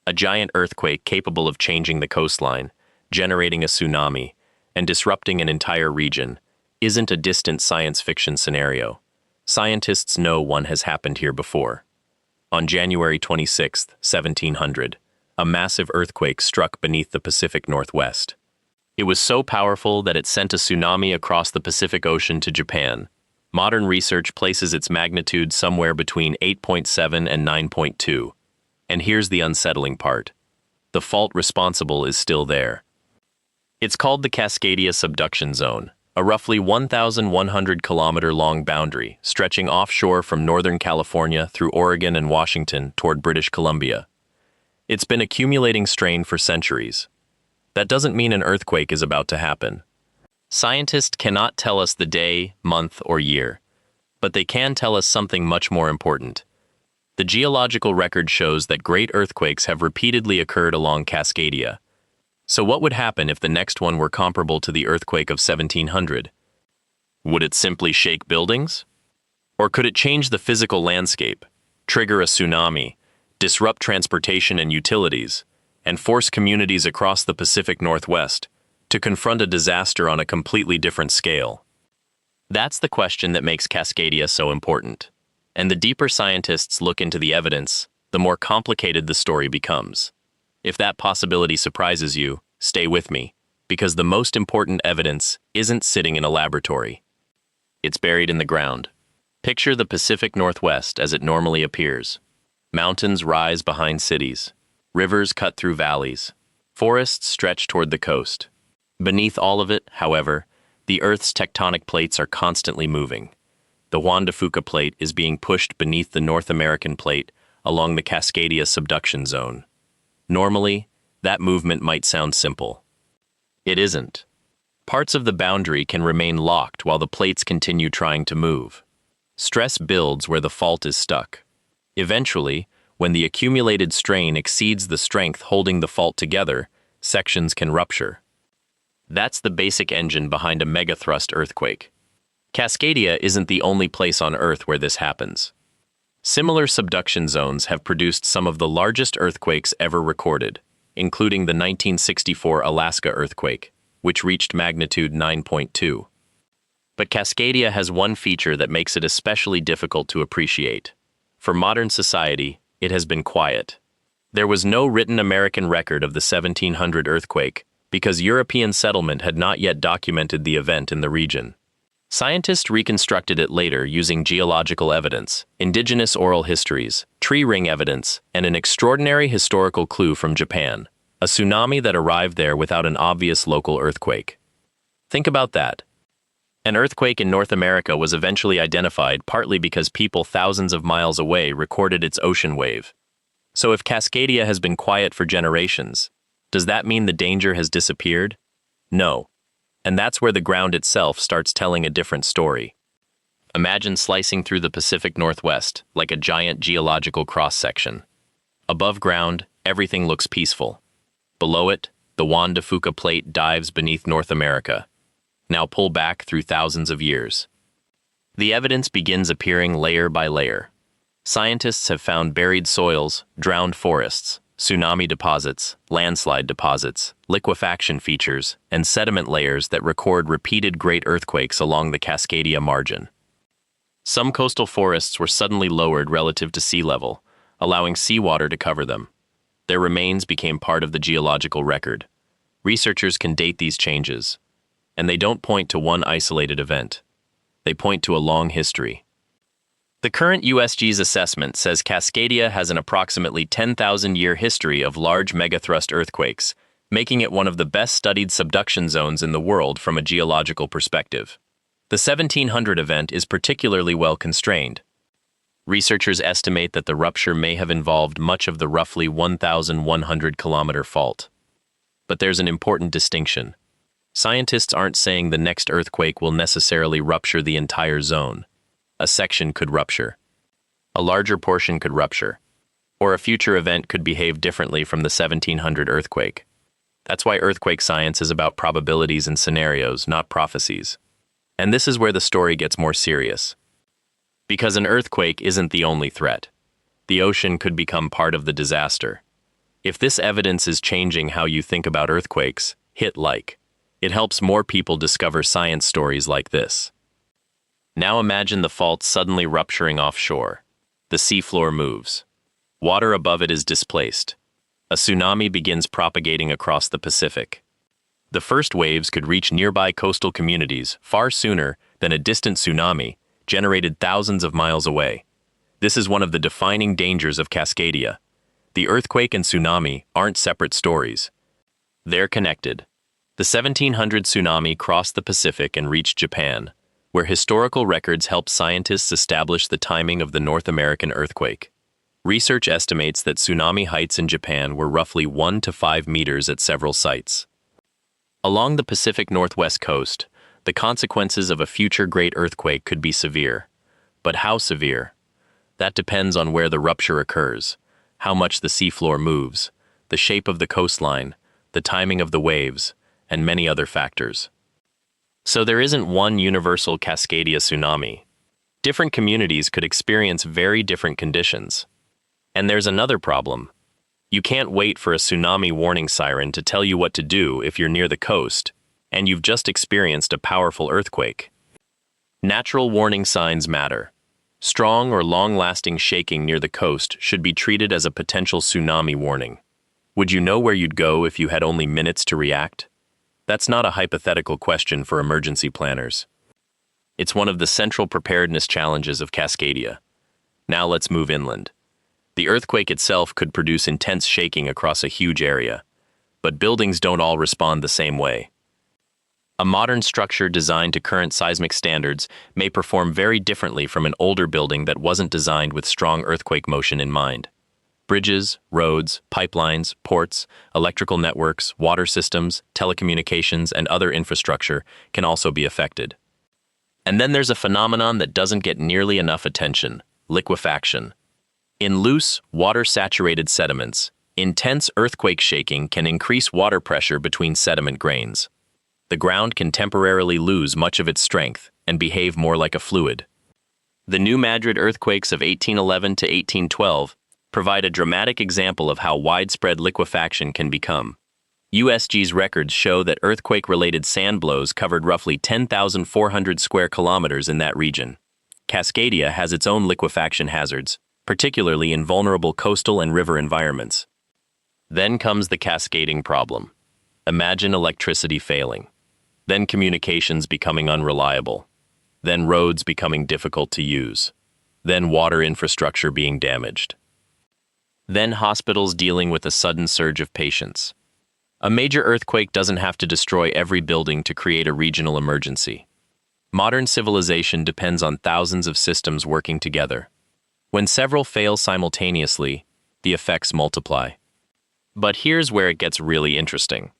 a giant earthquake capable of changing the coastline, generating a tsunami, and disrupting an entire region, isn't a distant science fiction scenario. Scientists know one has happened here before. On January 26, 1700, a massive earthquake struck beneath the Pacific Northwest. It was so powerful that it sent a tsunami across the Pacific Ocean to Japan. Modern research places its magnitude somewhere between 8.7 and 9.2. And here's the unsettling part. The fault responsible is still there. It's called the Cascadia Subduction Zone, a roughly 1,100-kilometer-long boundary stretching offshore from Northern California through Oregon and Washington toward British Columbia. It's been accumulating strain for centuries. That doesn't mean an earthquake is about to happen. Scientists cannot tell us the day, month, or year, but they can tell us something much more important. The geological record shows that great earthquakes have repeatedly occurred along Cascadia. So what would happen if the next one were comparable to the earthquake of 1700? Would it simply shake buildings? Or could it change the physical landscape, trigger a tsunami, disrupt transportation and utilities, and force communities across the Pacific Northwest to confront a disaster on a completely different scale? That's the question that makes Cascadia so important. And the deeper scientists look into the evidence, the more complicated the story becomes. If that possibility surprises you, stay with me, because the most important evidence isn't sitting in a laboratory. It's buried in the ground. Picture the Pacific Northwest as it normally appears. Mountains rise behind cities. Rivers cut through valleys. Forests stretch toward the coast. Beneath all of it, however, the Earth's tectonic plates are constantly moving. The Juan de Fuca plate is being pushed beneath the North American plate along the Cascadia Subduction Zone. Normally, that movement might sound simple. It isn't. Parts of the boundary can remain locked while the plates continue trying to move. Stress builds where the fault is stuck. Eventually, when the accumulated strain exceeds the strength holding the fault together, sections can rupture. That's the basic engine behind a megathrust earthquake. Cascadia isn't the only place on Earth where this happens. Similar subduction zones have produced some of the largest earthquakes ever recorded, including the 1964 Alaska earthquake, which reached magnitude 9.2. But Cascadia has one feature that makes it especially difficult to appreciate. For modern society, it has been quiet. There was no written American record of the 1700 earthquake because European settlement had not yet documented the event in the region. Scientists reconstructed it later using geological evidence, indigenous oral histories, tree ring evidence, and an extraordinary historical clue from Japan, a tsunami that arrived there without an obvious local earthquake. Think about that. An earthquake in North America was eventually identified partly because people thousands of miles away recorded its ocean wave. So if Cascadia has been quiet for generations, does that mean the danger has disappeared? No. And that's where the ground itself starts telling a different story. Imagine slicing through the Pacific Northwest like a giant geological cross-section. Above ground, everything looks peaceful. Below it, the Juan de Fuca plate dives beneath North America. Now pull back through thousands of years. The evidence begins appearing layer by layer. Scientists have found buried soils, drowned forests, tsunami deposits, landslide deposits, liquefaction features, and sediment layers that record repeated great earthquakes along the Cascadia margin. Some coastal forests were suddenly lowered relative to sea level, allowing seawater to cover them. Their remains became part of the geological record. Researchers can date these changes, and they don't point to one isolated event. They point to a long history. The current USGS assessment says Cascadia has an approximately 10,000-year history of large megathrust earthquakes, making it one of the best-studied subduction zones in the world from a geological perspective. The 1700 event is particularly well constrained. Researchers estimate that the rupture may have involved much of the roughly 1,100-kilometer fault. But there's an important distinction. Scientists aren't saying the next earthquake will necessarily rupture the entire zone. A section could rupture. A larger portion could rupture. Or a future event could behave differently from the 1700 earthquake. That's why earthquake science is about probabilities and scenarios, not prophecies. And this is where the story gets more serious. Because an earthquake isn't the only threat. The ocean could become part of the disaster. If this evidence is changing how you think about earthquakes, hit like. It helps more people discover science stories like this. Now imagine the fault suddenly rupturing offshore. The seafloor moves. Water above it is displaced. A tsunami begins propagating across the Pacific. The first waves could reach nearby coastal communities far sooner than a distant tsunami generated thousands of miles away. This is one of the defining dangers of Cascadia. The earthquake and tsunami aren't separate stories. They're connected. The 1700 tsunami crossed the Pacific and reached Japan, where historical records help scientists establish the timing of the North American earthquake. Research estimates that tsunami heights in Japan were roughly 1 to 5 meters at several sites. Along the Pacific Northwest coast, the consequences of a future great earthquake could be severe. But how severe? That depends on where the rupture occurs, how much the seafloor moves, the shape of the coastline, the timing of the waves, and many other factors. So there isn't one universal Cascadia tsunami. Different communities could experience very different conditions. And there's another problem. You can't wait for a tsunami warning siren to tell you what to do if you're near the coast, and you've just experienced a powerful earthquake. Natural warning signs matter. Strong or long-lasting shaking near the coast should be treated as a potential tsunami warning. Would you know where you'd go if you had only minutes to react? That's not a hypothetical question for emergency planners. It's one of the central preparedness challenges of Cascadia. Now let's move inland. The earthquake itself could produce intense shaking across a huge area, but buildings don't all respond the same way. A modern structure designed to current seismic standards may perform very differently from an older building that wasn't designed with strong earthquake motion in mind. Bridges, roads, pipelines, ports, electrical networks, water systems, telecommunications, and other infrastructure can also be affected. And then there's a phenomenon that doesn't get nearly enough attention: liquefaction. In loose, water-saturated sediments, intense earthquake shaking can increase water pressure between sediment grains. The ground can temporarily lose much of its strength and behave more like a fluid. The New Madrid earthquakes of 1811 to 1812 provide a dramatic example of how widespread liquefaction can become. USGS records show that earthquake-related sand blows covered roughly 10,400 square kilometers in that region. Cascadia has its own liquefaction hazards, particularly in vulnerable coastal and river environments. Then comes the cascading problem. Imagine electricity failing, then communications becoming unreliable, then roads becoming difficult to use, then water infrastructure being damaged, then hospitals dealing with a sudden surge of patients. A major earthquake doesn't have to destroy every building to create a regional emergency. Modern civilization depends on thousands of systems working together. When several fail simultaneously, the effects multiply. But here's where it gets really interesting.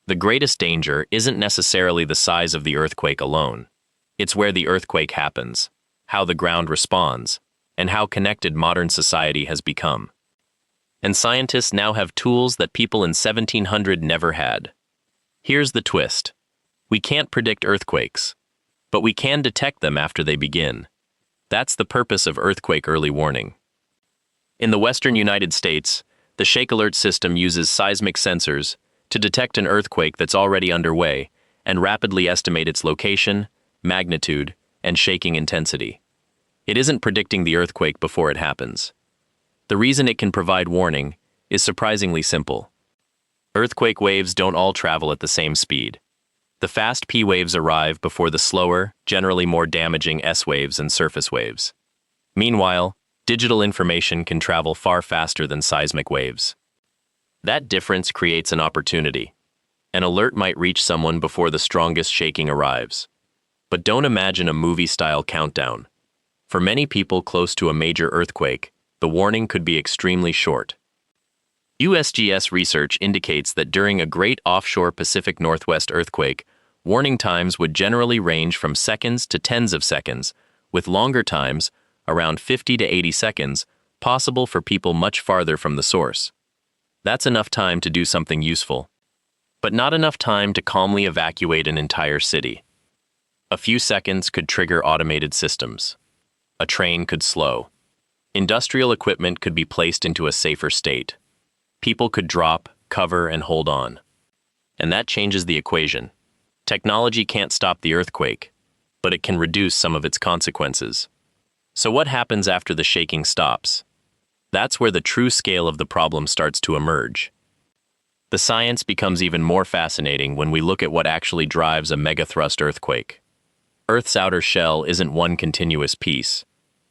The greatest danger isn't necessarily the size of the earthquake alone. It's where the earthquake happens, how the ground responds, and how connected modern society has become. And scientists now have tools that people in 1700 never had. Here's the twist. We can't predict earthquakes, but we can detect them after they begin. That's the purpose of earthquake early warning. In the western United States, the Shake Alert system uses seismic sensors to detect an earthquake that's already underway and rapidly estimate its location, magnitude, and shaking intensity. It isn't predicting the earthquake before it happens. The reason it can provide warning is surprisingly simple. Earthquake waves don't all travel at the same speed. The fast P waves arrive before the slower, generally more damaging S waves and surface waves. Meanwhile, digital information can travel far faster than seismic waves. That difference creates an opportunity. An alert might reach someone before the strongest shaking arrives. But don't imagine a movie-style countdown. For many people close to a major earthquake, the warning could be extremely short. USGS research indicates that during a great offshore Pacific Northwest earthquake, warning times would generally range from seconds to tens of seconds, with longer times, around 50 to 80 seconds, possible for people much farther from the source. That's enough time to do something useful, but not enough time to calmly evacuate an entire city. A few seconds could trigger automated systems. A train could slow. Industrial equipment could be placed into a safer state. people could drop, cover, and hold on. And that changes the equation. Technology can't stop the earthquake, but it can reduce some of its consequences. So what happens after the shaking stops? That's where the true scale of the problem starts to emerge. The science becomes even more fascinating when we look at what actually drives a megathrust earthquake. Earth's outer shell isn't one continuous piece.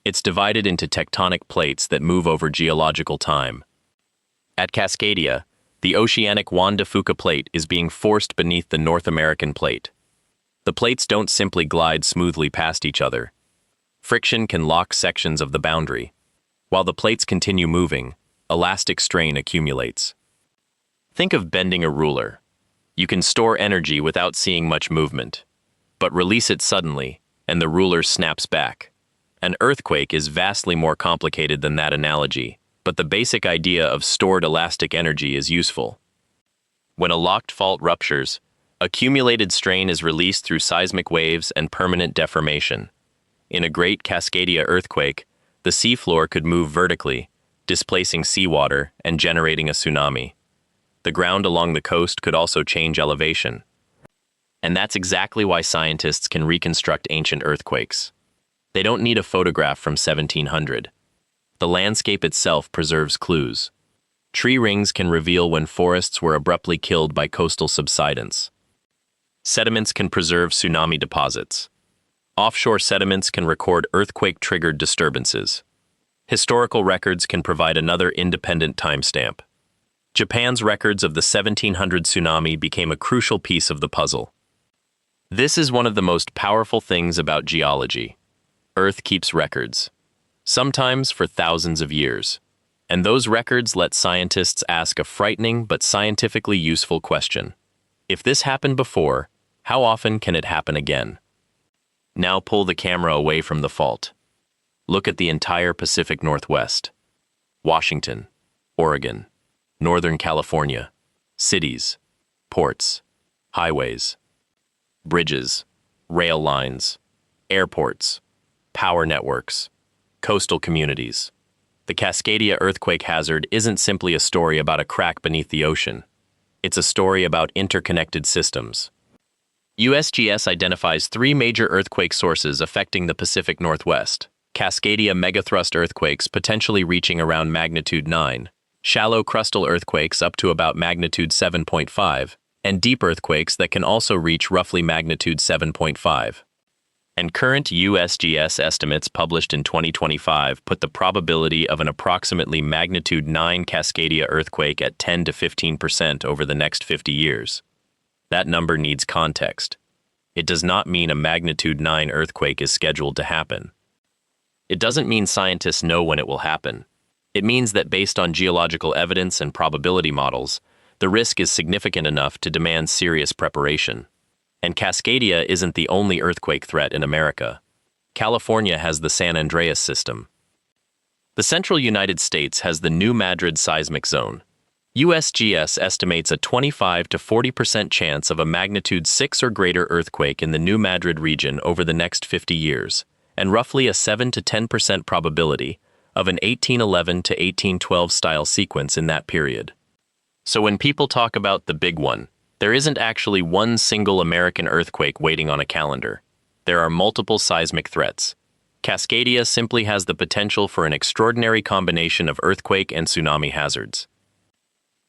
It's divided into tectonic plates that move over geological time. At Cascadia, the oceanic Juan de Fuca plate is being forced beneath the North American plate. The plates don't simply glide smoothly past each other. Friction can lock sections of the boundary. While the plates continue moving, elastic strain accumulates. Think of bending a ruler. You can store energy without seeing much movement, but release it suddenly, and the ruler snaps back. An earthquake is vastly more complicated than that analogy, but the basic idea of stored elastic energy is useful. When a locked fault ruptures, accumulated strain is released through seismic waves and permanent deformation. In a great Cascadia earthquake, the seafloor could move vertically, displacing seawater and generating a tsunami. The ground along the coast could also change elevation. And that's exactly why scientists can reconstruct ancient earthquakes. They don't need a photograph from 1700. The landscape itself preserves clues. Tree rings can reveal when forests were abruptly killed by coastal subsidence. Sediments can preserve tsunami deposits. Offshore sediments can record earthquake-triggered disturbances. Historical records can provide another independent timestamp. Japan's records of the 1700 tsunami became a crucial piece of the puzzle. This is one of the most powerful things about geology. Earth keeps records, sometimes for thousands of years. And those records let scientists ask a frightening but scientifically useful question. If this happened before, how often can it happen again? Now pull the camera away from the fault. Look at the entire Pacific Northwest. Washington, Oregon, Northern California, cities, ports, highways, bridges, rail lines, airports, power networks, coastal communities. The Cascadia earthquake hazard isn't simply a story about a crack beneath the ocean. It's a story about interconnected systems. USGS identifies 3 major earthquake sources affecting the Pacific Northwest: Cascadia megathrust earthquakes potentially reaching around magnitude 9, shallow crustal earthquakes up to about magnitude 7.5, and deep earthquakes that can also reach roughly magnitude 7.5. And current USGS estimates published in 2025 put the probability of an approximately magnitude 9 Cascadia earthquake at 10 to 15% over the next 50 years. That number needs context. It does not mean a magnitude 9 earthquake is scheduled to happen. It doesn't mean scientists know when it will happen. It means that based on geological evidence and probability models, the risk is significant enough to demand serious preparation. And Cascadia isn't the only earthquake threat in America. California has the San Andreas system. The central United States has the New Madrid seismic zone. USGS estimates a 25 to 40% chance of a magnitude 6 or greater earthquake in the New Madrid region over the next 50 years, and roughly a 7 to 10% probability of an 1811 to 1812 style sequence in that period. So when people talk about the big one, there isn't actually one single American earthquake waiting on a calendar. There are multiple seismic threats. Cascadia simply has the potential for an extraordinary combination of earthquake and tsunami hazards.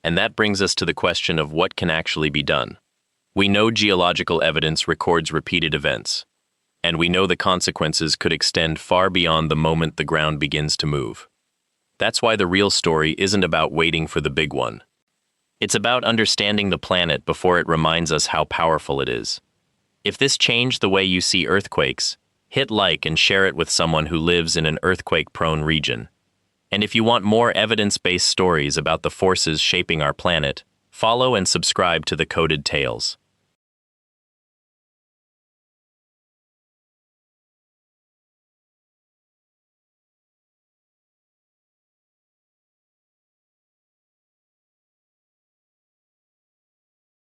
And that brings us to the question of what can actually be done. We know geological evidence records repeated events, and we know the consequences could extend far beyond the moment the ground begins to move. That's why the real story isn't about waiting for the big one. It's about understanding the planet before it reminds us how powerful it is. If this changed the way you see earthquakes, hit like and share it with someone who lives in an earthquake-prone region. And if you want more evidence-based stories about the forces shaping our planet, follow and subscribe to the Coded Tales.